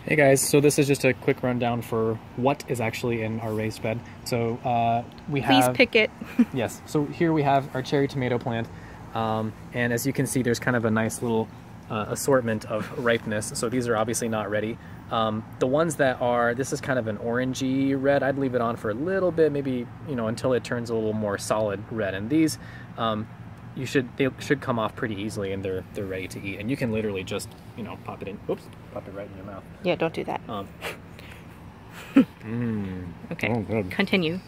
Hey guys, so this is just a quick rundown for what is actually in our raised bed. So we have... Please pick it. Yes, so here we have our cherry tomato plant, and as you can see there's kind of a nice little assortment of ripeness, so these are obviously not ready. The ones that are, this is kind of an orangey red, I'd leave it on for a little bit, maybe, you know, until it turns a little more solid red, and these they should come off pretty easily, and they're ready to eat, and you can literally just, you know, pop it in. Oops, pop it right in your mouth. Yeah, don't do that. Okay, oh, good. Continue.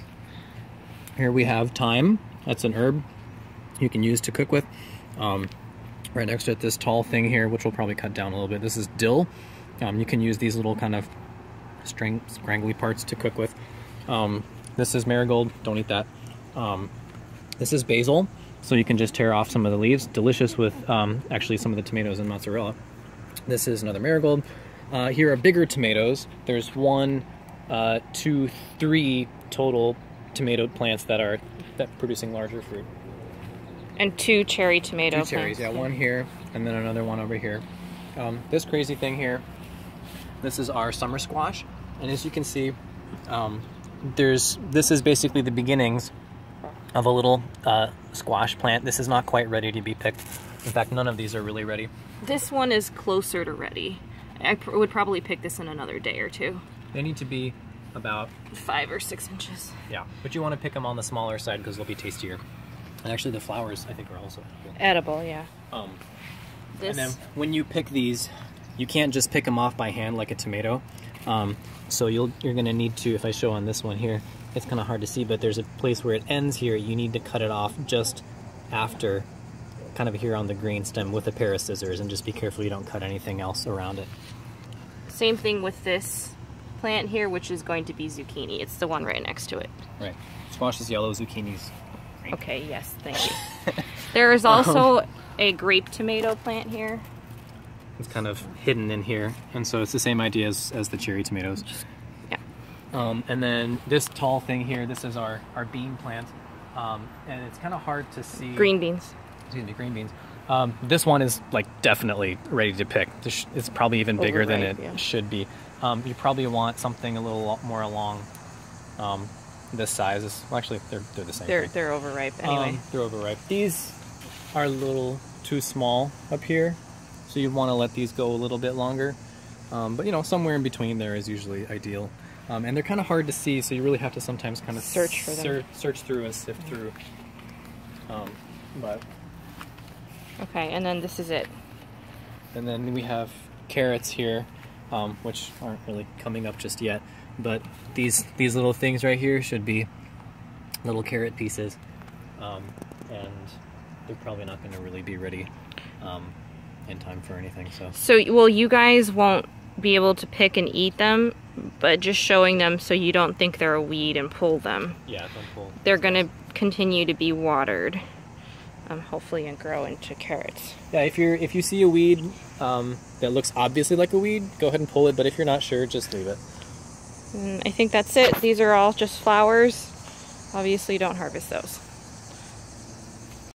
Here we have thyme. That's an herb you can use to cook with. Right next to it, this tall thing here, which we'll probably cut down a little bit. This is dill. You can use these little kind of scrangly parts to cook with. This is marigold. Don't eat that. This is basil. So you can just tear off some of the leaves. Delicious with actually some of the tomatoes and mozzarella. This is another marigold. Here are bigger tomatoes. There's 1, 2, 3 total tomato plants that producing larger fruit. And 2 cherry tomato plants. 2 cherries, yeah, one here and then another one over here. This crazy thing here, this is our summer squash, and as you can see, this is basically the beginnings of a little squash plant. This is not quite ready to be picked. In fact, none of these are really ready. This one is closer to ready. I would probably pick this in another day or two. They need to be about 5 or 6 inches. Yeah, but you want to pick them on the smaller side because they'll be tastier. And actually the flowers, I think, are also good. Edible, yeah. And then when you pick these, you can't just pick them off by hand like a tomato. So you're going to need to, if I show on this one here, it's kind of hard to see, but there's a place where it ends here. You need to cut it off just after, kind of here on the green stem with a pair of scissors, and just be careful you don't cut anything else around it. Same thing with this plant here, which is going to be zucchini. It's the one right next to it. Right. Squash is yellow, zucchini's green. Okay, yes, thank you. There is also a grape tomato plant here. It's kind of hidden in here, and so it's the same idea as the cherry tomatoes. Yeah. And then this tall thing here, this is our bean plant, and it's kind of hard to see. Green beans. Excuse me, green beans. This one is like definitely ready to pick. It's probably even bigger than it should be. You probably want something a little more along this size. Well, actually, they're the same. They're overripe anyway. They're overripe. These are a little too small up here, so you want to let these go a little bit longer. But you know, somewhere in between there is usually ideal. And they're kind of hard to see, so you really have to sometimes kind of search for them. Search through and sift through. But okay, and then this is it. And then we have carrots here, which aren't really coming up just yet. But these little things right here should be little carrot pieces, and they're probably not going to really be ready in time for anything. So well, you guys won't be able to pick and eat them, but just showing them so you don't think they're a weed and pull them. Yeah, don't pull. They're going to continue to be watered, hopefully, and grow into carrots. Yeah, if you see a weed that looks obviously like a weed, go ahead and pull it. But if you're not sure, just leave it. I think that's it. These are all just flowers. Obviously, don't harvest those.